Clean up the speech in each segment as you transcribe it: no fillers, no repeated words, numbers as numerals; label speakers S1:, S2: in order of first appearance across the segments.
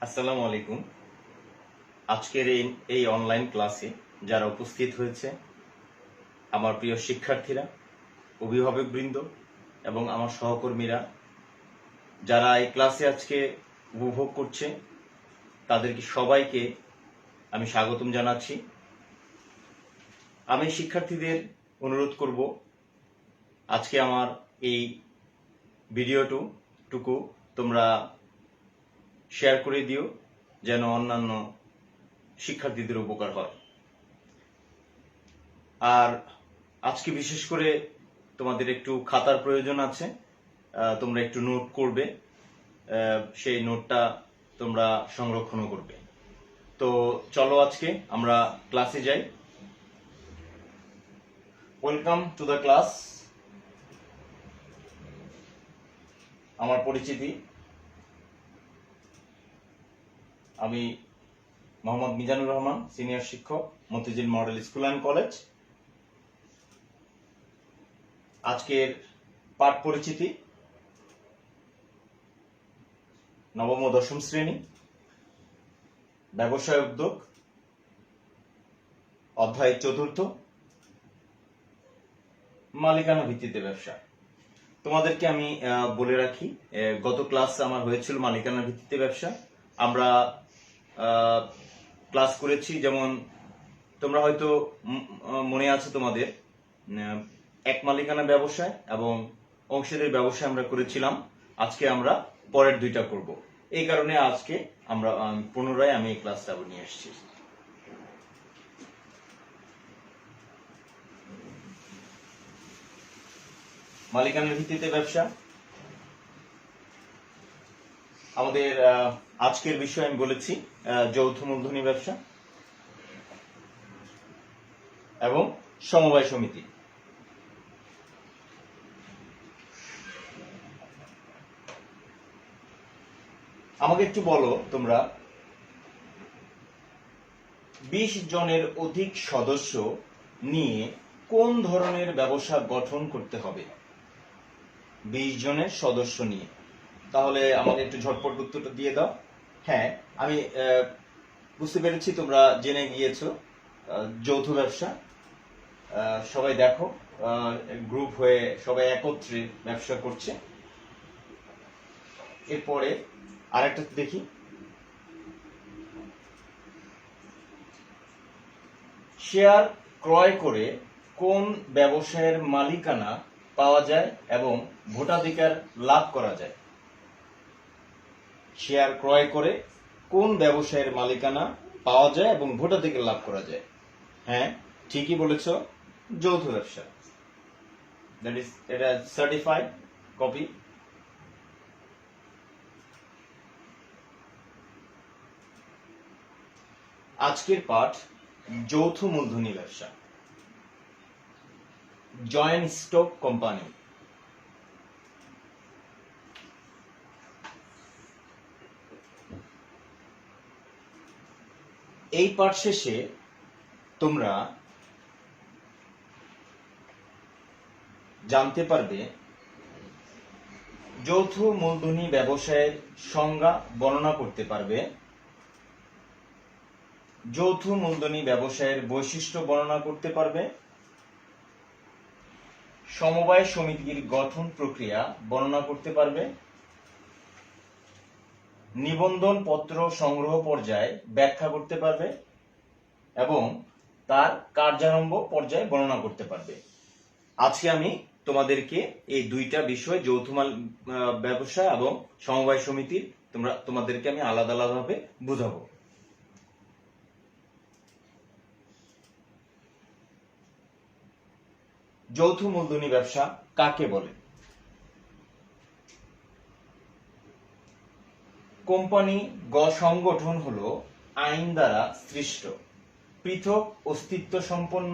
S1: আসসালামু আলাইকুম। আজকের এই অনলাইন ক্লাসে যারা উপস্থিত হয়েছে, আমার প্রিয় শিক্ষার্থীরা, অভিভাবকবৃন্দ এবং আমার সহকর্মীরা, যারা এই ক্লাসে আজকে উপভোগ করছে, তাদেরকে সবাইকে আমি স্বাগতম জানাচ্ছি। আমি শিক্ষার্থীদের অনুরোধ করব, আজকে আমার এই ভিডিওটুকু তোমরা শেয়ার করে দিও, যেন অন্যান্য শিক্ষার্থীদের উপকার হয়। আর আজকে বিশেষ করে তোমাদের একটু খাতার প্রয়োজন আছে, তোমরা একটু নোট করবে, সেই নোটটা তোমরা সংরক্ষণও করবে। তো চলো আজকে আমরা ক্লাসে যাই। Welcome to the class. আমার পরিচিতি, আমি মোহাম্মদ মিজানুর রহমান, সিনিয়র শিক্ষক, Motijheel model school and college. আজকের পাঠ পরিচিতি নবম ও দশম শ্রেণী, ব্যবসায় উদ্যোগ, অধ্যায় চতুর্থ, মালিকানা ভিত্তিতে ব্যবসা। তোমাদেরকে আমি বলে রাখি, গত ক্লাস আমার হয়েছিল মালিকানা ভিত্তিতে ব্যবসা। আমরা ক্লাস করেছি, যেমন তোমরা হয়তো মনে আছে তোমাদের, এক মালিকানা ব্যবসায় এবং অংশীদারি ব্যবসায় আমরা করেছিলাম। আজকে আমরা পরের দুইটা করব। এই কারণে আজকে আমরা পুনরায় আমি এই ক্লাসটা নিয়ে এসেছি। মালিকানার ভিত্তিতে ব্যবসা আমাদের আজকের বিষয় আমি বলেছি যৌথ মূলধনী ব্যবসা এবং সমবায় সমিতি। আমাকে একটু বলো তোমরা, 20 জনের অধিক সদস্য নিয়ে কোন ধরনের ব্যবসা গঠন করতে হবে? 20 জনের সদস্য নিয়ে। তাহলে আমাকে একটু ঝটপট উত্তরটা দিয়ে দাও। হ্যাঁ, আমি বুঝতে পেরেছি তোমরা জেনে গিয়েছো যৌথ ব্যবসা। সবাই দেখো, গ্রুপ হয়ে সবাই একত্রে ব্যবসা করছে। এরপরে আরেকটা দেখি, শেয়ার ক্রয় করে কোন ব্যবসায়ের মালিকানা পাওয়া যায় এবং ভোটাধিকার লাভ করা যায়? শেয়ার ক্রয় করে কোন ব্যবসায়ের মালিকানা পাওয়া যায় এবং ভোটাধিকার লাভ করা যায়? হ্যাঁ, ঠিকই বলেছ, যৌথ ব্যবসা। দ্যাট ইজ, এটা সার্টিফাইড কপি। আজকের পাঠ যৌথ মূলধনী ব্যবসা, জয়েন্ট স্টক কোম্পানি। এই পাঠ শেষে তোমরা জানতে পারবে যৌথ মূলধনী ব্যবসায়ের সংজ্ঞা বর্ণনা করতে পারবে, যৌথ মূলধনী ব্যবসায়ের বৈশিষ্ট্য বর্ণনা করতে পারবে, সমবায় সমিতির গঠন প্রক্রিয়া বর্ণনা করতে পারবে, নিবন্ধন পত্র সংগ্রহ পর্যায় ব্যাখ্যা করতে পারবে এবং তার কার্যারম্ভ পর্যায় বর্ণনা করতে পারবে। আজকে আমি তোমাদেরকে এই দুইটা বিষয়, যৌথ ব্যবসা এবং সমবায় সমিতির, তোমাদেরকে আমি আলাদা আলাদাভাবে বুঝাবো। যৌথ মূলধনী ব্যবসা কাকে বলে? কোম্পানি সংগঠন হলো আইন দ্বারা সৃষ্ট, পৃথক অস্তিত্ব সম্পন্ন,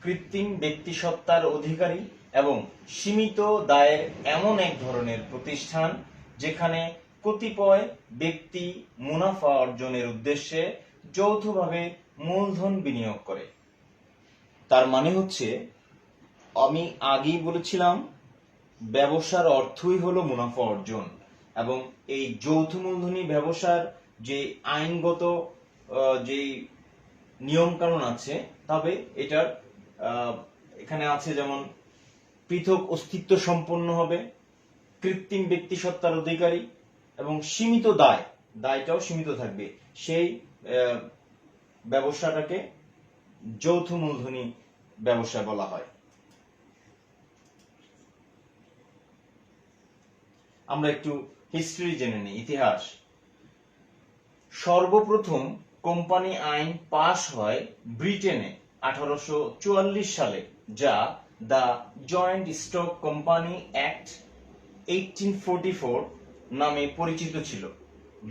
S1: কৃত্রিম ব্যক্তিসত্তার অধিকারী এবং সীমিত দায়ের এমন এক ধরনের প্রতিষ্ঠান যেখানে কতিপয় ব্যক্তি মুনাফা অর্জনের উদ্দেশ্যে যৌথভাবে মূলধন বিনিয়োগ করে। তার মানে হচ্ছে, আমি আগেই বলেছিলাম, ব্যবসার অর্থই হলো মুনাফা অর্জন, এবং এই যৌথ মূলধনী ব্যবসার যে আইনগত যে নিয়ম কানুন আছে, তবে এটার এখানে আছে যেমন পৃথক অস্তিত্ব সম্পন্ন হবে, কৃত্রিম ব্যক্তি সত্তার অধিকারী এবং সীমিত দায়টাও সীমিত থাকবে। সেই ব্যবসাটাকে যৌথ মূলধনী ব্যবসা বলা হয়। আমরা একটু হিস্ট্রি জেনে নিই, ইতিহাস। সর্বপ্রথম কোম্পানি আইন পাশ হয় ব্রিটেনে 1844 সালে, যা the joint stock company act 1844 নামে পরিচিত ছিল।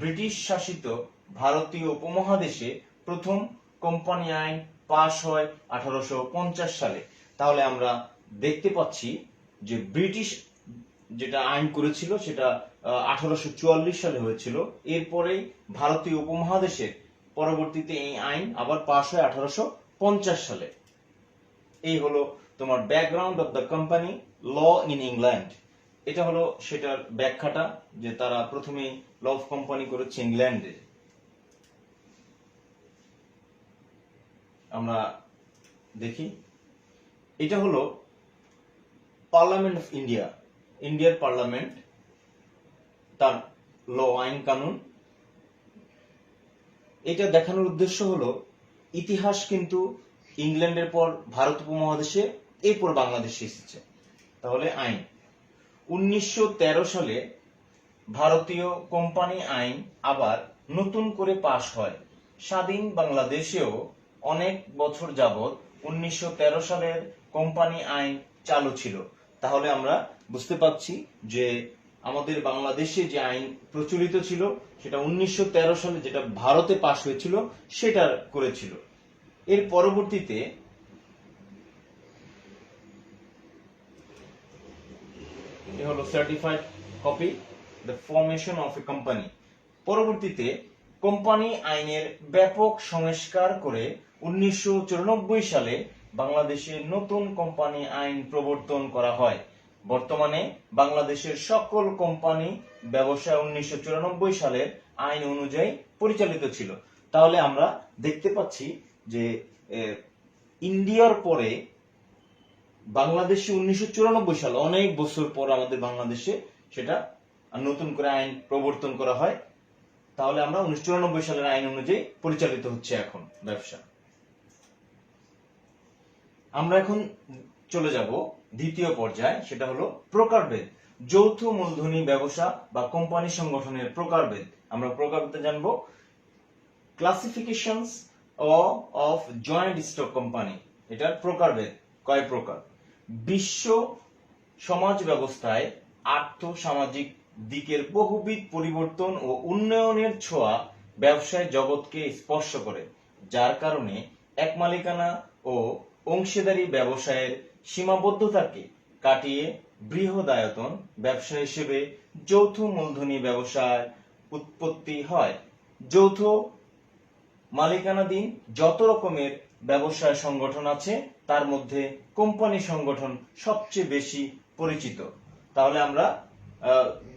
S1: ব্রিটিশ শাসিত ভারতীয় উপমহাদেশে প্রথম কোম্পানি আইন পাশ হয় 1850 সালে। তাহলে আমরা দেখতে পাচ্ছি যে ব্রিটিশ যেটা আইন করেছিল সেটা 1844 সালে হয়েছিল। এরপরে ভারতীয় উপমহাদেশের পরবর্তীতে এই আইন আবার পাশ হয় 1850 সালে। এই হলো তোমার background of the company law in England. এটা হলো সেটার ব্যাখ্যাটা, যে তারা প্রথমে ল অফ কোম্পানি করেছে ইংল্যান্ডে। আমরা দেখি, এটা হলো পার্লামেন্ট অফ ইন্ডিয়া, ইন্ডিয়ার পার্লামেন্ট, তার ল আইন কানুন। এটা দেখানোর উদ্দেশ্য হলো ইতিহাস কিন্তু ইংল্যান্ডের পর ভারত উপমহাদেশে, এরপর বাংলাদেশে এসেছে। তাহলে আইন 1913 সালে ভারতীয় কোম্পানি আইন আবার নতুন করে পাশ হয়। স্বাধীন বাংলাদেশেও অনেক বছর যাবত 1913 সালের কোম্পানি আইন চালু ছিল। তাহলে আমরা বুঝতে পারছি যে আমাদের বাংলাদেশে যে আইন প্রচলিত ছিল সেটা 1913 সালে যেটা ভারতে পাশ হয়েছিল সেটা করেছিল। এর পরবর্তীতে এ হলো certified copy, the formation of a company. পরবর্তীতে কোম্পানি আইনের ব্যাপক সংস্কার করে 1994 সালে বাংলাদেশে নতুন কোম্পানি আইন প্রবর্তন করা হয়। বর্তমানে বাংলাদেশের সকল কোম্পানি ব্যবসা 1994 সালের আইন অনুযায়ী পরিচালিত ছিল। তাহলে আমরা দেখতে পাচ্ছি যে ইন্ডিয়ার পরে বাংলাদেশে 1994 সাল, অনেক বছর পর আমাদের বাংলাদেশে সেটা নতুন করে আইন প্রবর্তন করা হয়। তাহলে আমরা 1994 সালের আইন অনুযায়ী পরিচালিত হচ্ছে এখন ব্যবসা। আমরা এখন চলে যাব দ্বিতীয় পর্যায়ে, সেটা হলো প্রকারভেদ। যৌথ মূলধনী ব্যবসা বা কোম্পানি সংগঠনের প্রকারভেদ। আমরা প্রকারভেদ জানবো। Classifications of joint stock company, এটার প্রকারভেদ কয় প্রকার। বিশ্ব সমাজ ব্যবস্থায় আর্থ সামাজিক দিকের বহুবিধ পরিবর্তন ও উন্নয়নের ছোঁয়া ব্যবসায় জগৎকে স্পর্শ করে, যার কারণে এক মালিকানা ও অংশীদারি ব্যবসায়ের সীমাবদ্ধতাকে কাটিয়ে বৃহদায়তন ব্যবসা হিসেবে যৌথ মূলধনী ব্যবসার উৎপত্তি হয়। যৌথ মালিকানাধীন যত রকমের ব্যবসায় সংগঠন আছে তার মধ্যে কোম্পানি সংগঠন সবচেয়ে বেশি পরিচিত। তাহলে আমরা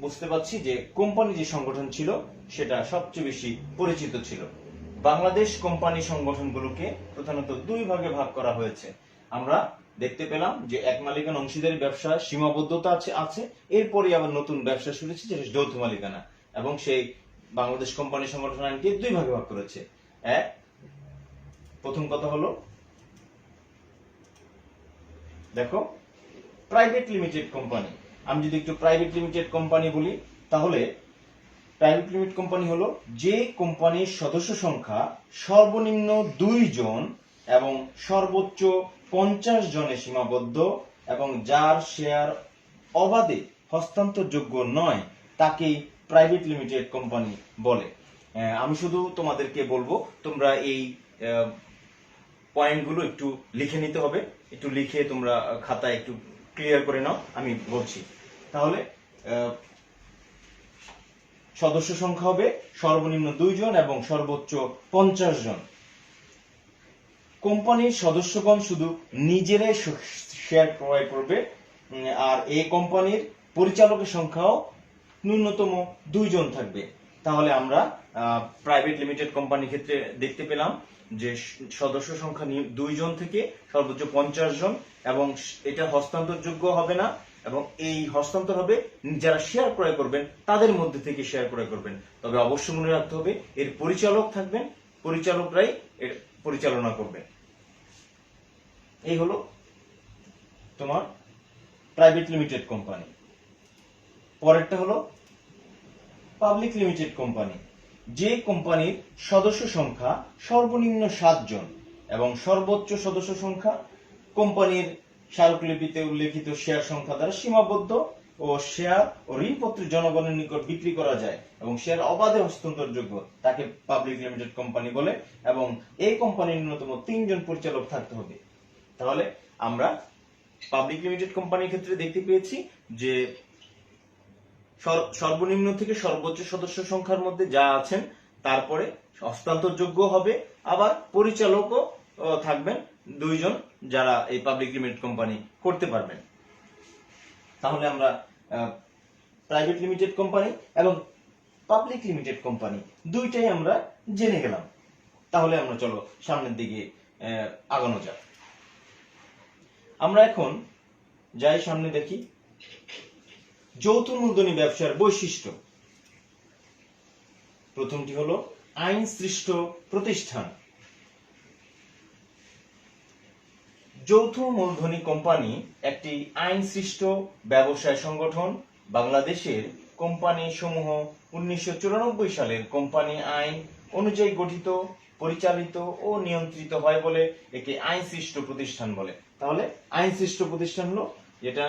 S1: বুঝতে পারছি যে কোম্পানি যে সংগঠন ছিল সেটা সবচেয়ে বেশি পরিচিত ছিল। বাংলাদেশ কোম্পানি সংগঠনগুলোকে প্রধানত দুই ভাগে ভাগ করা হয়েছে। আমরা দেখতে পেলাম যে এক মালিকানা অংশীদারি ব্যবসা সীমাবদ্ধতা আছে, এরপরে আবার নতুন ব্যবসা শুরু হয়েছে যেটা যৌথ মালিকানা, এবং সেই বাংলাদেশ কোম্পানি সংগঠন আইনকে দুই ভাগে ভাগ করেছে। এক, প্রথম কথা হলো দেখো প্রাইভেট লিমিটেড কোম্পানি। আমি যদি একটু প্রাইভেট লিমিটেড কোম্পানি বলি, তাহলে প্রাইভেট লিমিটেড কোম্পানি হলো যে কোম্পানির সদস্য সংখ্যা সর্বনিম্ন 2 জন এবং সর্বোচ্চ 50 জনে সীমাবদ্ধ এবং যার শেয়ার অবাধে হস্তান্তরযোগ্য নয় তাকেই প্রাইভেট লিমিটেড কোম্পানি বলে। আমি শুধু তোমাদেরকে বলবো তোমরা এই পয়েন্টগুলো একটু লিখে নিতে হবে, একটু লিখে তোমরা খাতায় একটু ক্লিয়ার করে নাও। আমি বলছি, তাহলে সদস্য সংখ্যা হবে সর্বনিম্ন 2 জন এবং সর্বোচ্চ 50 জন। কোম্পানির সদস্যগণ শুধু নিজেরাই শেয়ার ক্রয় করবে, আর এই কোম্পানির পরিচালকের সংখ্যাও ন্যূনতম 2 জন থাকবে। তাহলে আমরা প্রাইভেট লিমিটেড কোম্পানির ক্ষেত্রে দেখতে পেলাম যে সদস্য সংখ্যা 2 জন থেকে সর্বোচ্চ 50 জন, এবং এটা হস্তান্তরযোগ্য হবে না, এবং এই হস্তান্তর হবে যারা শেয়ার ক্রয় করবেন তাদের মধ্যে থেকে শেয়ার ক্রয় করবেন। তবে অবশ্যই মনে রাখতে হবে এর পরিচালক থাকবেন, পরিচালকরাই এর পরিচালনা করবেন। এই হলো তোমার প্রাইভেট লিমিটেড কোম্পানি। পরেরটা হলো পাবলিক লিমিটেড কোম্পানি। যে কোম্পানির সদস্য সংখ্যা সর্বনিম্ন 7 জন এবং সর্বোচ্চ সদস্য সংখ্যা কোম্পানির স্মারকলিপিতে উল্লেখিত শেয়ার সংখ্যা দ্বারা সীমাবদ্ধ, ও শেয়ার ও ঋণপত্র জনগণের নিকট বিক্রি করা যায় এবং শেয়ার অবাধে হস্তান্তরযোগ্য, তাকে পাবলিক লিমিটেড কোম্পানি বলে। এবং এই কোম্পানির ন্যূনতম 3 জন পরিচালক থাকতে হবে। তাহলে আমরা পাবলিক লিমিটেড কোম্পানির ক্ষেত্রে দেখতে পেয়েছি যে সর্বনিম্ন থেকে সর্বোচ্চ সদস্য সংখ্যার মধ্যে যা আছেন, তারপরে হস্তান্তরযোগ্য হবে, আবার পরিচালকও থাকবেন 2 জন, যারা এই পাবলিক লিমিটেড কোম্পানি করতে পারবেন। তাহলে আমরা প্রাইভেট লিমিটেড কোম্পানি এবং পাবলিক লিমিটেড কোম্পানি দুইটাই আমরা জেনে গেলাম। তাহলে আমরা চলো সামনের দিকে আগানো যাক। আমরা এখন যাই সামনে দেখি যৌথ মূলধনী ব্যবসার বৈশিষ্ট্য। প্রথমটি হলো আইন সৃষ্ট প্রতিষ্ঠান। যৌথ মূলধনী কোম্পানি একটি আইন সৃষ্ট ব্যবসায় সংগঠন। বাংলাদেশের কোম্পানি সমূহ 1994 সালের কোম্পানি আইন অনুযায়ী গঠিত, পরিচালিত ও নিয়ন্ত্রিত হয় বলে একে আইন সৃষ্ট প্রতিষ্ঠান বলে। তাহলে আইন সৃষ্ট প্রতিষ্ঠান হলো যেটা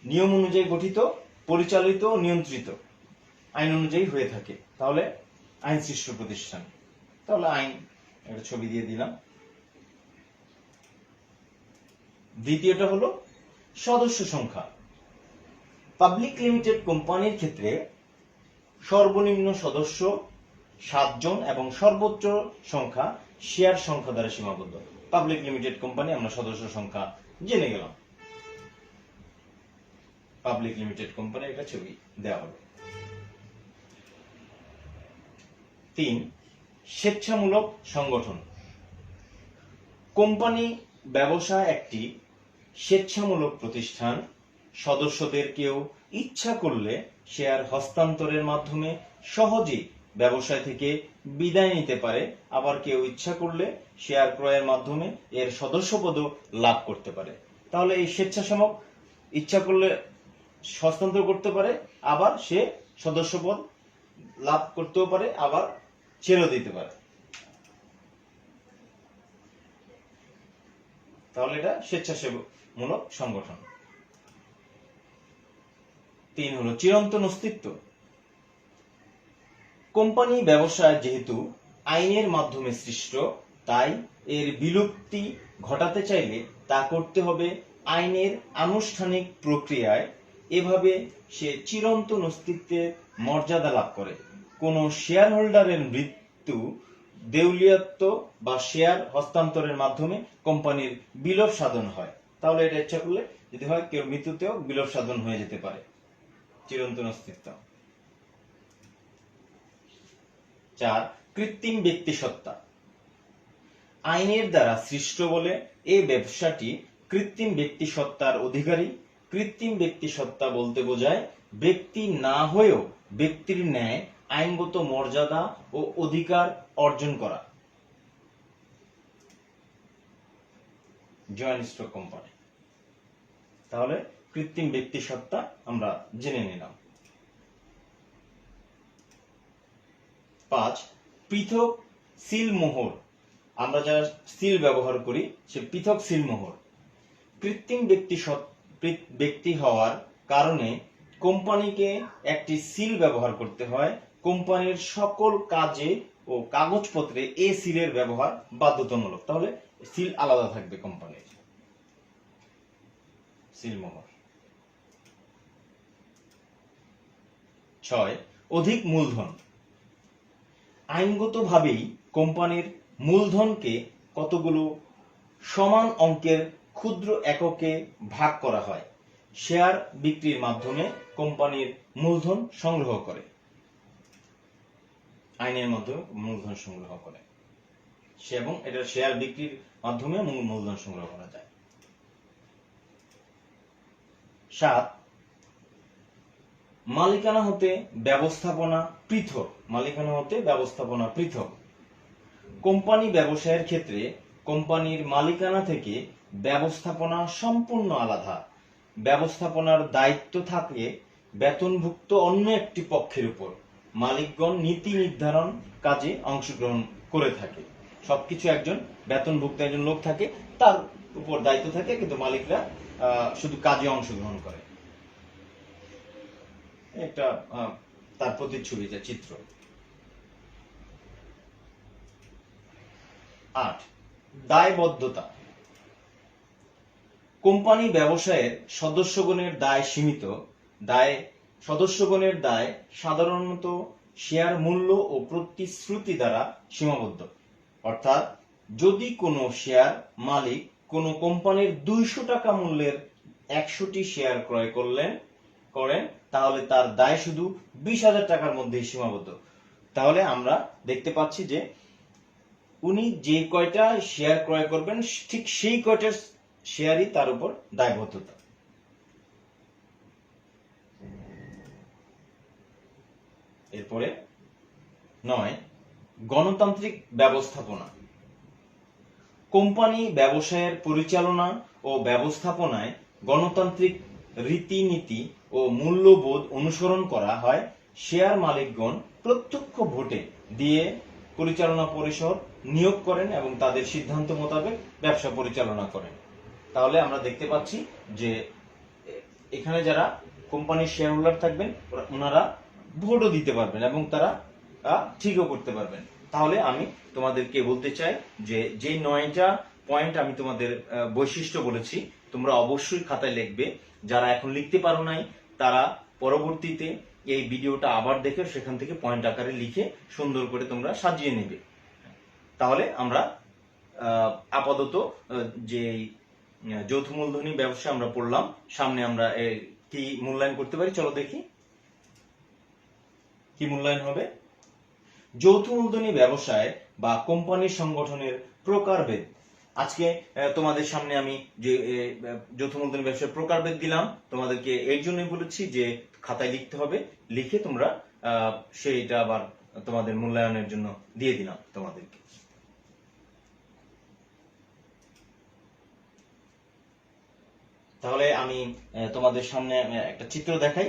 S1: নিয়ম অনুযায়ী গঠিত, পরিচালিত ও নিয়ন্ত্রিত আইন অনুযায়ী হয়ে থাকে, তাহলে আইন সৃষ্ট প্রতিষ্ঠান। তাহলে আইন একটা ছবি দিয়ে দিলাম। দ্বিতীয়টা হলো সদস্য সংখ্যা। পাবলিক লিমিটেড কোম্পানির ক্ষেত্রে সর্বনিম্ন সদস্য 7 জন এবং সর্বোচ্চ সংখ্যা শেয়ার সংখ্যা দ্বারা সীমাবদ্ধ। পাবলিক লিমিটেড কোম্পানি আমরা সদস্য সংখ্যা জেনে গেলাম। পাবলিক লিমিটেড কোম্পানি একটা ছবি দেওয়া হলো। 3, স্বেচ্ছামূলক সংগঠন। কোম্পানি ব্যবসা একটি স্বেচ্ছামূলক প্রতিষ্ঠান। সদস্যদের কেউ ইচ্ছা করলে শেয়ার হস্তান্তরের মাধ্যমে সহজেই ব্যবসায় থেকে বিদায় নিতে পারে, আবার কেউ ইচ্ছা করলে শেয়ার ক্রয়ের মাধ্যমে এর সদস্যপদও লাভ করতে পারে। তাহলে এই স্বেচ্ছাসেবক ইচ্ছা করলে হস্তান্তর করতে পারে, আবার সে সদস্যপদ লাভ করতেও পারে, আবার ছেড়েও দিতে পারে। তাহলে এটা স্বেচ্ছাসেবমূলক সংগঠন। 3 হলো চিরন্তন অস্তিত্ব। কোম্পানি ব্যবসায় যেহেতু আইনের মাধ্যমে সৃষ্ট, তাই এর বিলুপ্তি ঘটাতে চাইলে তা করতে হবে আইনের আনুষ্ঠানিক প্রক্রিয়ায়। এভাবে সে চিরন্তন অস্তিত্বের মর্যাদা লাভ করে। কোন শেয়ার হোল্ডারের মৃত্যু, দেউলিয়াত্ব বা শেয়ার হস্তান্তরের মাধ্যমে কোম্পানির বিলোপ সাধন হয়। তাহলে এটা ইচ্ছা করলে যদি হয়, কেউ মৃত্যুতেও বিলোপ সাধন হয়ে যেতে পারে। চিরন্তন অস্তিত্ব। 4, কৃত্রিম ব্যক্তিসত্তা। আইনের দ্বারা সৃষ্ট বলে এই ব্যবসাটি কৃত্রিম ব্যক্তিসত্তার অধিকারী। কৃত্রিম ব্যক্তিসত্তা বলতে বোঝায় ব্যক্তি না হয়েও ব্যক্তির ন্যায় আইনগত মর্যাদা ও অধিকার অর্জন করা। Joint stock company. তাহলে কৃত্রিম ব্যক্তিসত্তা আমরা জেনে নিলাম। 5, পৃথক সিল মোহর। আমরা যারা সিল ব্যবহার করি সে পৃথক সিল মোহর। কৃত্রিম ব্যক্তি হওয়ার কারণে কোম্পানিকে একটি সিল ব্যবহার করতে হয়। কোম্পানির সকল কাজে ও কাগজপত্রে এই সিলের ব্যবহার বাধ্যতামূলক। তাহলে সিল আলাদা থাকবে কোম্পানির। সিল মোহর। 6, অধিক মূলধন। আইনগতভাবেই কোম্পানির মূলধনকে কতগুলো সমান অঙ্কের ক্ষুদ্র এককে ভাগ করা হয়। শেয়ার বিক্রির মাধ্যমে কোম্পানির মূলধন সংগ্রহ করে। আইনের মাধ্যমে মূলধন সংগ্রহ করে এবং এটা শেয়ার বিক্রির মাধ্যমে মূলধন সংগ্রহ করা যায়। 7, মালিকানা হতে ব্যবস্থাপনা পৃথক। মালিকানা হতে ব্যবস্থাপনা পৃথক। কোম্পানি ব্যবসায়ের ক্ষেত্রে কোম্পানির মালিকানা থেকে ব্যবস্থাপনা সম্পূর্ণ আলাদা। ব্যবস্থাপনার দায়িত্ব থাকে বেতনভুক্ত অন্য একটি পক্ষের উপর। মালিকগণ নীতি নির্ধারণ কাজে অংশগ্রহণ করে থাকে। সবকিছু একজন বেতনভুক্ত একজন লোক থাকে, তার উপর দায়িত্ব থাকে, কিন্তু মালিকরা শুধু কাজে অংশগ্রহণ করে। একটা তার প্রতিচ্ছবি, যে চিত্র। 8, দায়বদ্ধতা। কোম্পানি ব্যবসায়ের সদস্যগণের দায় সীমিত। সদস্যগণের দায় সাধারণত শেয়ার মূল্য ও প্রতিশ্রুতি দ্বারা সীমাবদ্ধ। অর্থাৎ যদি কোনো শেয়ার মালিক কোনো কোম্পানির 200 টাকা মূল্যের 100টি শেয়ার ক্রয় করেন, তাহলে তার দায় শুধু 20,000 টাকার মধ্যেই সীমাবদ্ধ। তাহলে আমরা দেখতে পাচ্ছি যে উনি যে কয়টা শেয়ার ক্রয় করবেন, ঠিক সেই কয়টা শেয়ারই তার উপর দায়বদ্ধতা। এরপরে 9, গণতান্ত্রিক ব্যবস্থাপনা। কোম্পানি ব্যবসায়ের পরিচালনা ও ব্যবস্থাপনায় গণতান্ত্রিক রীতিনীতি ও মূল্যবোধ অনুসরণ করা হয়। শেয়ার মালিকগণ প্রত্যক্ষ ভোটে দিয়ে পরিচালনা পরিষদ নিয়োগ করেন এবং তাদের সিদ্ধান্ত মোতাবেক ব্যবসা পরিচালনা করেন। তাহলে আমরা দেখতে পাচ্ছি যে এখানে যারা কোম্পানির শেয়ার হোল্ডার থাকবেন, ওনারা ভোটও দিতে পারবেন এবং তারা ঠিকও করতে পারবেন। তাহলে আমি তোমাদেরকে বলতে চাই যে 9টা পয়েন্ট আমি তোমাদের বৈশিষ্ট্য বলেছি, তোমরা অবশ্যই খাতায় লিখবে। যারা এখন লিখতে পারো নাই, তারা পরবর্তীতে এই ভিডিওটা আবার দেখে সেখান থেকে পয়েন্ট আকারে লিখে সুন্দর করে তোমরা সাজিয়ে নেবে। তাহলে আমরা আপাতত যে যৌথ মূলধনী ব্যবসা আমরা পড়লাম, সামনে আমরা কি মূল্যায়ন করতে পারি, চলো দেখি কি মূল্যায়ন হবে। যৌথ মূলধনী ব্যবসায় বা কোম্পানির সংগঠনের প্রকারভেদ। আজকে তোমাদের সামনে আমি যে যৌথ মূলধনী ব্যবসার প্রকারভেদ দিলাম, তোমাদেরকে এর জন্যই বলেছি যে খাতায় লিখতে হবে, লিখে তোমরা সেইটা আবার তোমাদের মূল্যায়নের জন্য দিয়ে দিলাম তোমাদেরকে। তাহলে আমি তোমাদের সামনে একটা চিত্র দেখাই,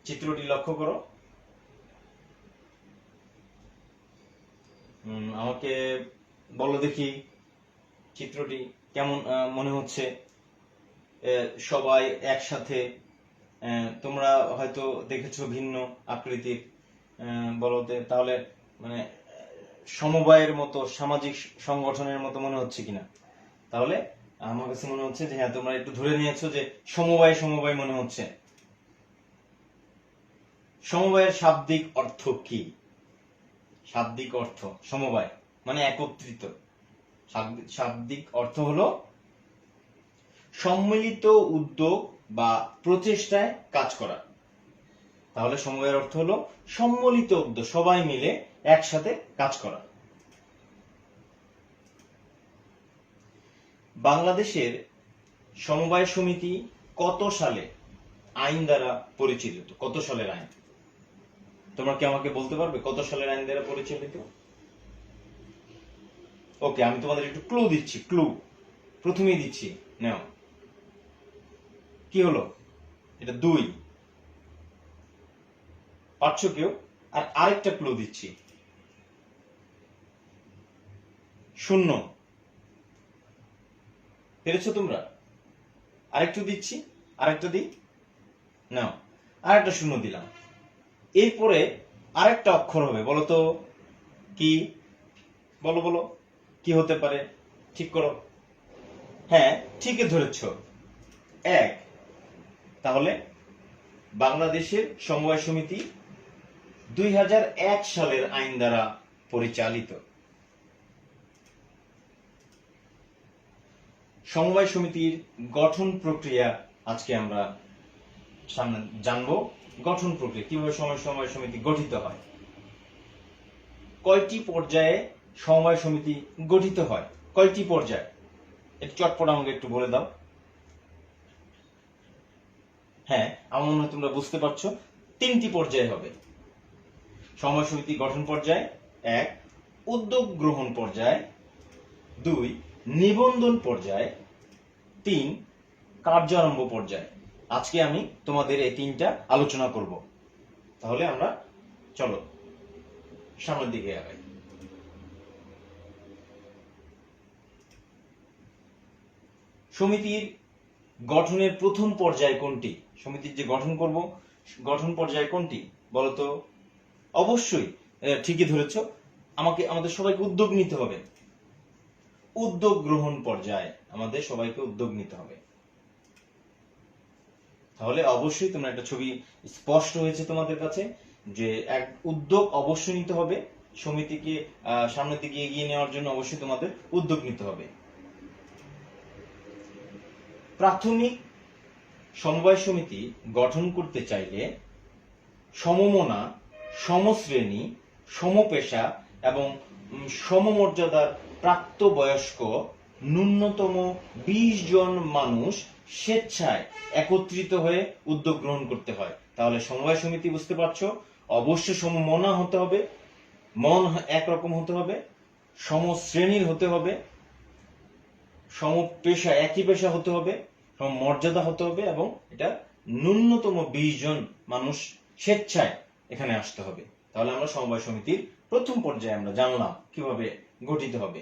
S1: চিত্রটি লক্ষ্য করো। আমাকে বলো দেখি চিত্রটি কেমন মনে হচ্ছে। সবাই একসাথে, তোমরা হয়তো দেখেছো ভিন্ন আকৃতির, বলতে তাহলে মানে সমবায়ের মতো, সামাজিক সংগঠনের মতো মনে হচ্ছে কিনা? তাহলে আমার কাছে মনে হচ্ছে যে হ্যাঁ, তোমরা একটু ধরে নিয়েছো যে সমবায় মনে হচ্ছে। সমবায়ের শাব্দিক অর্থ কি? শাব্দিক অর্থ সমবায় মানে একত্রিত। শাব্দিক অর্থ হলো সম্মিলিত উদ্যোগ বা প্রচেষ্টায় কাজ করা। তাহলে সমবায়ের অর্থ হলো সম্মিলিত উদ্যোগ, সবাই মিলে একসাথে কাজ করা। বাংলাদেশের সমবায় সমিতি কত সালে আইন দ্বারা পরিচালিত? কত সালের আইন? তোমরা কি আমাকে বলতে পারবে কত সালের আইন দ্বারা পরিচালিত? ওকে, আমি তোমাদের একটু ক্লু দিচ্ছি, ক্লু প্রথমেই দিচ্ছি, নাও। কি হলো? এটা 2। পারছো কেউ? আর আরেকটা ক্লু দিচ্ছি, 0। পেরেছো তোমরা? আরেকটু দিচ্ছি, আরেকটা দিই, নাও, আরেকটা 0 দিলাম। এরপরে আরেকটা অক্ষর হবে, বলো তো কি? বলো কি হতে পারে? ঠিক করো। হ্যাঁ, ঠিকই ধরেছ, 1। তাহলে বাংলাদেশের সমবায় সমিতি 2001 সালের আইন দ্বারা পরিচালিত। সমবায় সমিতির গঠন প্রক্রিয়া আজকে আমরা সামনে জানবো। গঠন প্রক্রিয়া, কিভাবে সমবায় সমিতি গঠিত হয়। কয়টি পর্যায়ে সমবায় সমিতি গঠিত হয়? কয়টি পর্যায়ে? একটু চটপট আমাকে একটু বলে দাও। হ্যাঁ, আমার মনে হয় তোমরা বুঝতে পারছো। 3টি পর্যায়ে হবে। সমবায় সমিতি গঠন পর্যায় 1, উদ্যোগ গ্রহণ পর্যায় 2, নিবন্ধন পর্যায় 3, কার্যারম্ভ পর্যায়। আজকে আমি তোমাদের এই 3টা আলোচনা করব। তাহলে আমরা চলো সামনের দিকে আগাই। সমিতির গঠনের প্রথম পর্যায় কোনটি? সমিতির যে গঠন করব, গঠন পর্যায় কোনটি বলতো? অবশ্যই ঠিকই ধরেছ, আমাদের সবাইকে উদ্যোগ নিতে হবে। উদ্যোগ গ্রহণ পর্যায়ে আমাদের সবাইকে উদ্যোগ নিতে হবে। তাহলে অবশ্যই তোমরা একটা ছবি স্পষ্ট হয়েছে তোমাদের কাছে যে এক উদ্যোগ অবশ্যই নিতে হবে। সমিতিকে সামনের দিকে এগিয়ে নেওয়ার জন্য অবশ্যই তোমাদের উদ্যোগ নিতে হবে। প্রাথমিক সমবায় সমিতি গঠন করতে চাইলে সমমনা, সমশ্রেণী, সমপেশা এবং সমমর্যাদার প্রাপ্তবয়স্ক ন্যূনতম 20 জন মানুষ স্বেচ্ছায় একত্রিত হয়ে উদ্যোগ গ্রহণ করতে হয়। তাহলে সমবায় সমিতি বুঝতে পারছো, অবশ্যই সমমনা হতে হবে, মন একরকম হতে হবে, সমশ্রেণীর হতে হবে, সমপেশা একই পেশা হতে হবে, সমমর্যাদা হতে হবে এবং এটা ন্যূনতম 20 জন মানুষ স্বেচ্ছায় এখানে আসতে হবে। তাহলে আমরা সমবায় সমিতির প্রথম পর্যায়ে আমরা জানলাম কিভাবে গঠিত হবে।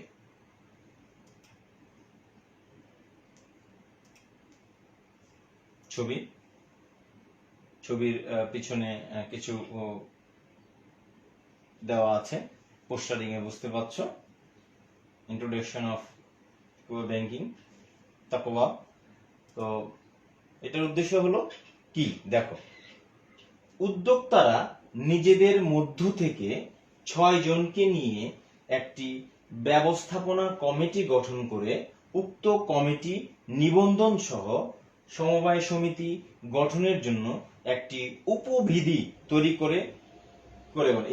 S1: ছবির পিছনে কিছু দেওয়া আছে, পোস্টারিং এ বুঝতে পারছো। ইন্ট্রোডাকশন অফ ব্যাংকিং তাকওয়া। তো এটার উদ্দেশ্য হলো কি দেখো, উদ্যোক্তারা নিজেদের মধ্য থেকে 6 জনকে নিয়ে একটি ব্যবস্থাপনা কমিটি গঠন করে উক্ত কমিটি নিবন্ধন সহ সমবায় সমিতি গঠনের জন্য একটি উপবিধি তৈরি করে।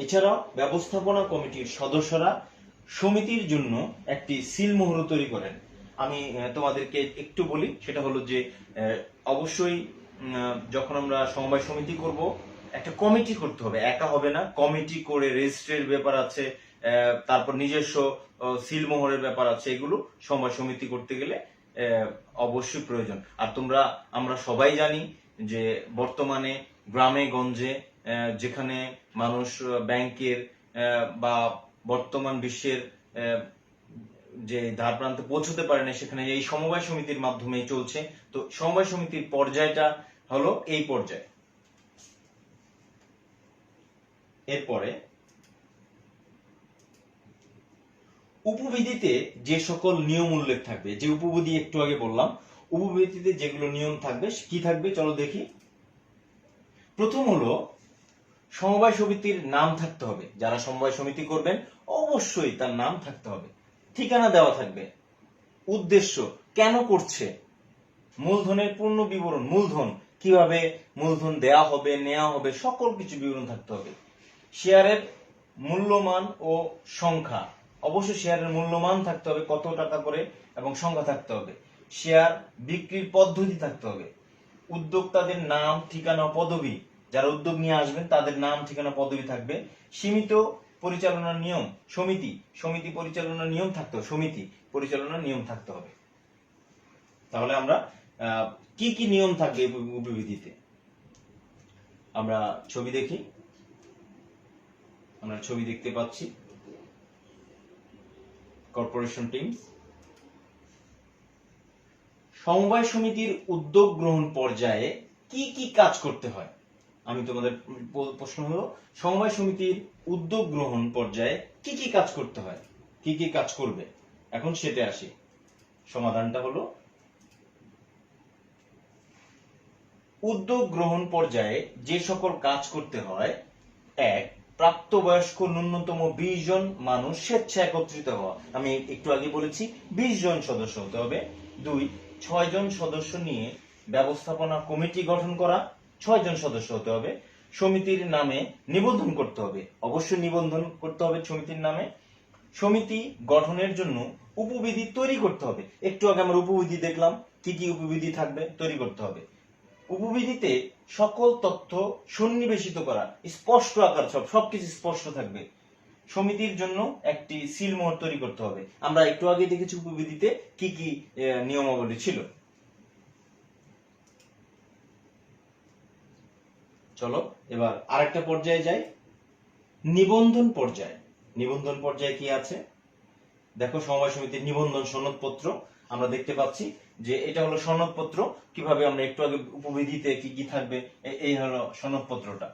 S1: এছাড়াও ব্যবস্থাপনা কমিটির সদস্যরা সমিতির জন্য একটি সিলমোহর তৈরি করেন। আমি তোমাদেরকে একটু বলি, সেটা হলো যে অবশ্যই যখন আমরা সমবায় সমিতি করব একটা কমিটি করতে হবে, একা হবে না। কমিটি করে রেজিস্ট্রির ব্যাপার আছে, তারপর নিজস্ব সিলমোহরের ব্যাপার আছে, এগুলো সমবায় সমিতি করতে গেলে অবশ্যই প্রয়োজন। আর আমরা সবাই জানি যে বর্তমানে গ্রামে গঞ্জে যেখানে মানুষ ব্যাংকের বা বর্তমান বিশ্বের যে ধার প্রান্তে পৌঁছতে পারে না, সেখানে এই সমবায় সমিতির মাধ্যমেই চলছে। তো সমবায় সমিতির পর্যায়টা হলো এই পর্যায়। এরপরে উপবিধিতে যে সকল নিয়ম উল্লেখ থাকবে, যে উপবিধি একটু আগে বললাম, উপবিধিতে যেগুলো নিয়ম থাকবে কি থাকবে চলো দেখি। প্রথম হলো সমবায় সমিতির নাম থাকতে হবে। যারা সমবায় সমিতি করবেন অবশ্যই তার নাম থাকতে হবে, ঠিকানা দেওয়া থাকবে, উদ্দেশ্য কেন করছে, মূলধনের পূর্ণ বিবরণ, মূলধন কিভাবে মূলধন দেয়া হবে, নেওয়া হবে, সকল কিছু বিবরণ থাকতে হবে। শেয়ারের মূল্যমান ও সংখ্যা, অবশ্যই শেয়ারের মূল্যমান থাকতে হবে কত টাকা করে এবং সংখ্যা থাকতে হবে। শেয়ার বিক্রির পদ্ধতি থাকতে হবে। উদ্যোক্তাদের নাম, ঠিকানা, পদবি, যারা উদ্যোগ নিয়ে আসবেন তাদের নাম, ঠিকানা, পদবি থাকবে। সীমিত পরিচালনার নিয়ম, সমিতি পরিচালনার নিয়ম থাকতে হবে, সমিতি পরিচালনার নিয়ম থাকতে হবে। তাহলে আমরা কি কি নিয়ম থাকবে উপবিধিতে আমরা ছবি দেখি। আমরা ছবি দেখতে পাচ্ছি কর্পোরেশন টিমস। সমবায় সমিতির উদ্যোগ গ্রহণ পর্যায়ে কি কি কাজ করতে হয়? আমি তোমাদের প্রশ্ন হলো সমবায় সমিতির উদ্যোগ গ্রহণ পর্যায়ে কি কি কাজ করতে হয়, কি কি কাজ করবে, এখন সেটা আসি। সমাধানটা হলো উদ্যোগ গ্রহণ পর্যায়ে যে সকল কাজ করতে হয়: 1, প্রাপ্তবয়স্ক ন্যূনতম 20 জন মানুষ স্বেচ্ছায় একত্রিত হওয়া। আমি একটু আগে বলেছি 20 জন সদস্য হতে হবে। 2, 6 জন সদস্য নিয়ে ব্যবস্থাপনা কমিটি গঠন করা, 6 জন সদস্য হতে হবে। সমিতির নামে নিবন্ধন করতে হবে, অবশ্যই নিবন্ধন করতে হবে সমিতির নামে। সমিতি গঠনের জন্য উপবিধি তৈরি করতে হবে। একটু আগে আমরা উপবিধি দেখলাম, কি কি উপবিধি থাকবে, তৈরি করতে হবে। উপবিধিতে সকল তথ্য সন্নিবেশিত করা, স্পষ্ট আকার, সবকিছু স্পষ্ট থাকবে। সমিতির জন্য একটি সিলমোহর তৈরি করতে হবে। আমরা একটু আগে দেখেছি উপবিধিতে কি কি নিয়মাবলী ছিল। চলো এবার আরেকটা পর্যায়ে যাই, নিবন্ধন পর্যায়ে। নিবন্ধন পর্যায়ে কি আছে দেখো, সমবায় সমিতির নিবন্ধন সনদপত্র আমরা দেখতে পাচ্ছি যে এটা হলো সনদপত্র। কিভাবে আমরা একটু আগে উপবিধিতে কি কি থাকবে, এই হলো সনদপত্রটা।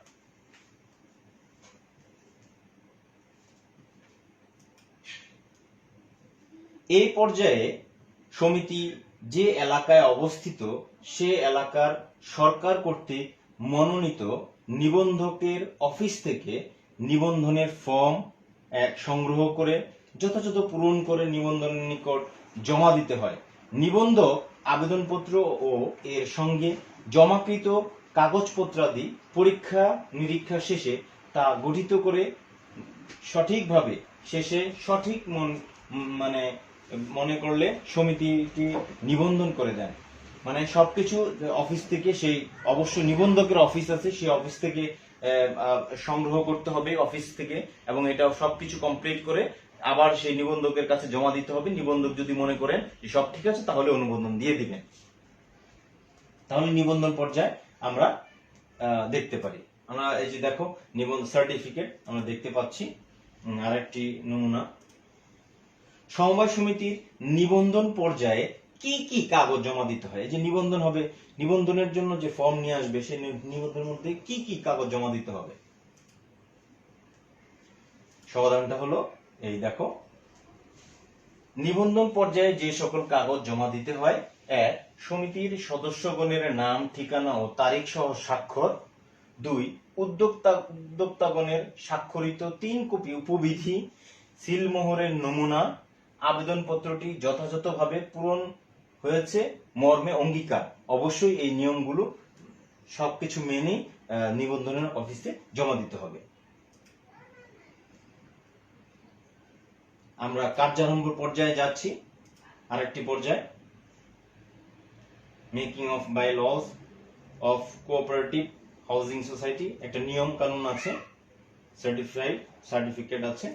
S1: এই পর্যায়ে সমিতি যে এলাকায় অবস্থিত সে এলাকার সরকার কর্তৃক মনোনীত নিবন্ধকের অফিস থেকে নিবন্ধনের ফর্ম সংগ্রহ করে যথাযথ পূরণ করে নিবন্ধনের নিকট জমা দিতে হয়। নিবন্ধক আবেদনপত্র ও এর সঙ্গে জমাকৃত কাগজপত্রাদি পরীক্ষা নিরীক্ষা শেষে তা গঠিত করে সঠিকভাবে শেষে সঠিক মানে মনে করলে সমিতিটি নিবন্ধন করে দেন। মানে সবকিছু অফিস থেকে, সেই অবশ্যই নিবন্ধকের অফিস আছে, সেই অফিস থেকে সংগ্রহ করতে হবে অফিস থেকে, এবং এটা সবকিছু কমপ্লিট করে আবার সেই নিবন্ধকের কাছে জমা দিতে হবে। নিবন্ধক যদি মনে করেন যে সব ঠিক আছে তাহলে অনুমোদন দিয়ে দিবেন। তাহলে নিবন্ধন পর্যায়ে আমরা দেখতে পারি। আমরা এই যে দেখো নিবন্ধন সার্টিফিকেট আমরা দেখতে পাচ্ছি, আরেকটি নমুনা। সমবায় সমিতির নিবন্ধন পর্যায়ে কি কি কাগজ জমা দিতে হয়? এই যে নিবন্ধন হবে, নিবন্ধনের জন্য যে ফর্ম নিয়ে আসবে সেই নিবন্ধনের মধ্যে কি কি কাগজ জমা দিতে হবে? সমাধানটা হলো এই দেখো, নিবন্ধন পর্যায়ে যে সকল কাগজ জমা দিতে হয়: 1. সমিতির সদস্যগণের নাম, ঠিকানা ও তারিখ সহ স্বাক্ষর। 2. উদ্যোক্তাগণের স্বাক্ষরিত 3 কপি উপবিধি, সিলমোহরের নমুনা, আবেদনপত্রটি যথাযথভাবে পূরণ হয়েছে মর্মে অঙ্গীকার। অবশ্যই এই নিয়মগুলো সবকিছু মেনে নিবন্ধনের অফিসে জমা দিতে হবে। আমরা কার্যারম্ভ পর্যায়ে যাচ্ছি, আরেকটি পর্যায়, making of bylaws of cooperative housing society. একটা নিয়ম কানুন আছে, সার্টিফিকেট আছে।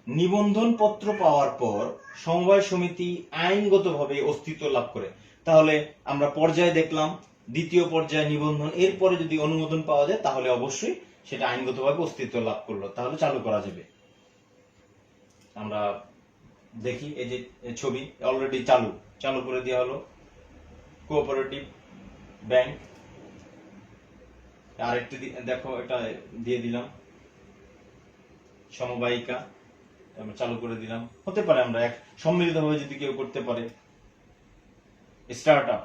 S1: নিবন্ধন পত্র পাওয়ার পর সমবায় সমিতি আইনগতভাবে অস্তিত্ব লাভ করে। তাহলে আমরা পর্যায়ে দেখলাম, দ্বিতীয় পর্যায়ে নিবন্ধন, এরপরে যদি অনুমোদন পাওয়া যায় তাহলে অবশ্যই সেটা আইনগতভাবে অস্তিত্ব লাভ করলো, তাহলে চালু করা যাবে। আমরা দেখি এই যে ছবি অলরেডি চালু করে দেওয়া হলো কোঅপারেটিভ ব্যাংক। আরেকটি দেখো, এটা দিয়ে দিলাম সমবায়িকা, চালু করে দিলাম। হতে পারে আমরা এক সম্মিলিতভাবে যদি কেউ করতে পারে, স্টার্ট আপ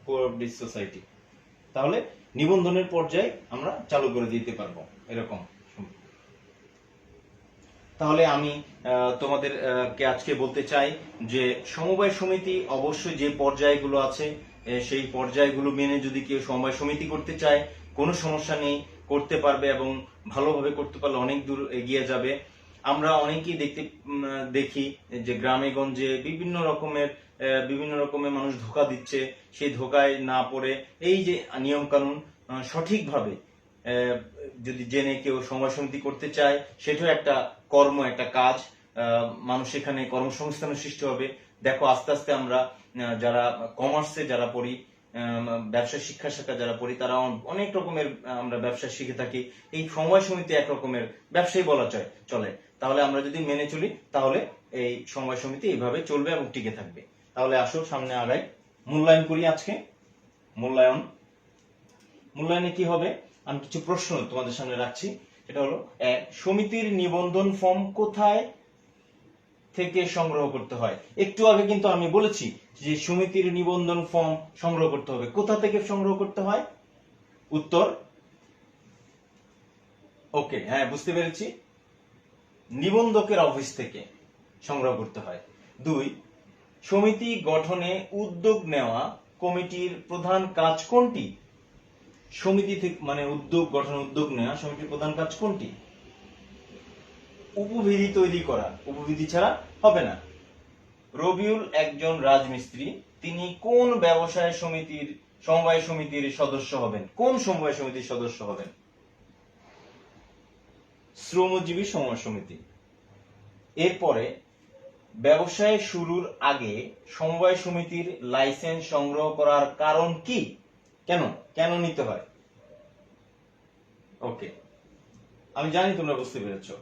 S1: কোঅপারেটিভ সোসাইটি, তাহলে নিবন্ধনের পর্যায়ে আমরা চালু করে দিতে পারবো এরকম। তাহলে আমি তোমাদেরকে আজকে বলতে চাই যে সমবায় সমিতি অবশ্যই যে পর্যায়গুলো আছে সেই পর্যায়গুলো মেনে যদি কেউ সমবায় সমিতি করতে চায় কোনো সমস্যা নেই, করতে পারবে, এবং ভালোভাবে করতে পারলে অনেক দূর এগিয়ে যাবে। আমরা অনেকেই দেখি যে গ্রামে গঞ্জে বিভিন্ন রকমের মানুষ ধোঁকা দিচ্ছে। সেই ধোঁকায় না পড়ে এই যে নিয়ম কানুন সঠিকভাবে যদি জেনে কেউ সমবায় সমিতি করতে চায়, সেটাও একটা কর্ম, একটা কাজ, মানুষ এখানে কর্মসংস্থানের সৃষ্টি হবে। দেখো আস্তে আস্তে আমরা যারা কমার্সে যারা পড়ি, ব্যবসা শিক্ষা শাখা যারা পড়ি, তারা অনেক রকমের আমরা ব্যবসা শিখে থাকি। এই সমবায় সমিতি এক রকমের ব্যবসায়ী বলা চলে। তাহলে আমরা যদি মেনে চলি তাহলে এই সমবায় সমিতি এইভাবে চলবে এবং টিকে থাকবে। তাহলে আসো সামনে আগাই, মূল্যায়ন করি আজকে। মূল্যায়নে কি হবে, আমি কিছু প্রশ্ন তোমাদের সামনে রাখছি। এটা হলো, সমিতির নিবন্ধন ফর্ম কোথায় থেকে সংগ্রহ করতে হয়? একটু আগে কিন্তু আমি বলেছি যে সমিতির নিবন্ধন ফর্ম সংগ্রহ করতে হবে। কোথা থেকে সংগ্রহ করতে হয়? উত্তর ওকে, হ্যাঁ বুঝতে পেরেছি, নিবন্ধকের অফিস থেকে সংগ্রহ করতে হয়। 2. সমিতি গঠনে উদ্যোগ নেওয়া কমিটির প্রধান কাজ কোনটি? সমিতি থেকে মানে উদ্যোগ গঠন, উদ্যোগ নেওয়া, সমিতির প্রধান কাজ কোনটি? উপবিধি তৈরি করা, উপবিধি ছাড়া হবে না। রবিউল একজন রাজমিস্ত্রি, তিনি কোন ব্যবসায় সমিতির সমবায় সমিতির সদস্য হবেন? কোন সমবায় সমিতির সদস্য হবেন? শ্রমজীবী সমবায় সমিতি। এরপরে ব্যবসায় শুরুর আগে সমবায় সমিতির লাইসেন্স সংগ্রহ করার কারণ কি? কেন কেন নিতে হয়? ওকে, আমি জানি তোমরা বুঝতে পেরেছো।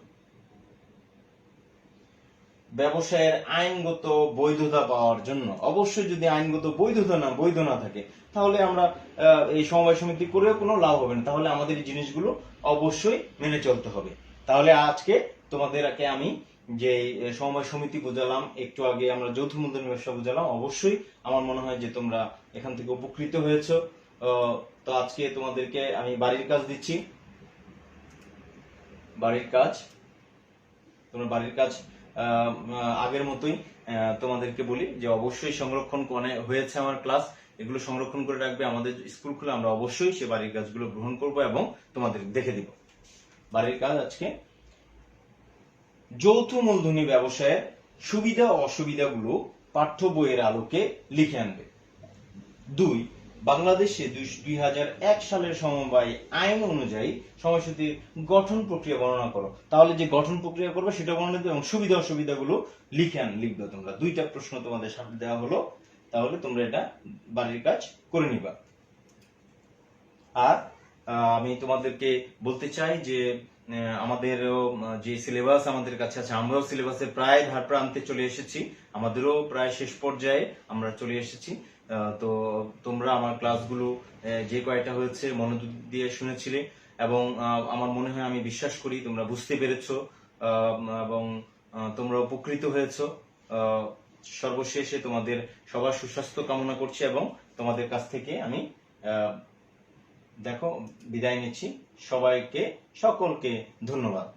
S1: ব্যবসায়ের আইনগত বৈধতা পাওয়ার জন্য, অবশ্যই যদি আইনগত বৈধ না থাকে তাহলে আমরা এই সমবায় সমিতি করেও কোনো লাভ হবে না। তাহলে আমাদের এই জিনিসগুলো অবশ্যই মেনে চলতে হবে। তাহলে আজকে তোমাদেরকে আমি যে সমবায় সমিতি বোঝালাম, একটু আগে আমরা যৌথ মূলধনী ব্যবসা বোঝালাম, অবশ্যই আমার মনে হয় যে তোমরা এখান থেকে উপকৃত হয়েছো। তো আজকে তোমাদেরকে আমি বাড়ির কাজ দিচ্ছি। বাড়ির কাজ, তোমরা বাড়ির কাজ আগের মতোই তোমাদেরকে বলি যে অবশ্যই সংরক্ষণ হয়েছে আমার ক্লাস, এগুলো সংরক্ষণ করে রাখবে। আমাদের স্কুল খুলে আমরা অবশ্যই সে বাড়ির কাজগুলো গ্রহণ করব এবং তোমাদের দেখে দিব। বাড়ির কাজ আজকে, যৌথ মূলধনী ব্যবসায়ের সুবিধা ও অসুবিধাগুলো পাঠ্য বইয়ের আলোকে লিখে আনবে। 2, বাংলাদেশে 2001 সালের সমবায় আইন অনুযায়ী সমবায় সমিতির গঠন প্রক্রিয়া বর্ণনা করো। তাহলে যে গঠন প্রক্রিয়া করবে সেটা বর্ণনা দিবে এবং সুবিধা অসুবিধাগুলো লিখবে তোমরা। 2টা প্রশ্ন তোমাদের সামনে দেওয়া হলো, তাহলে তোমরা এটা বাড়ির কাজ করে নিবা। আর আমি তোমাদেরকে বলতে চাই যে আমাদের যে সিলেবাস আমাদের কাছে আছে, আমরাও সিলেবাসের প্রায় ধার প্রান্তে চলে এসেছি, আমাদেরও প্রায় শেষ পর্যায়ে আমরা চলে এসেছি। তো তোমরা আমার ক্লাসগুলো যে কয়টা হয়েছে মনোযোগ দিয়ে শুনেছিলে এবং আমার মনে হয়, আমি বিশ্বাস করি তোমরা বুঝতে পেরেছো এবং তোমরা উপকৃত হয়েছো। সর্বশেষে তোমাদের সবার সুস্বাস্থ্য কামনা করছি এবং তোমাদের কাছ থেকে আমি বিদায় নিচ্ছি। সকলকে ধন্যবাদ।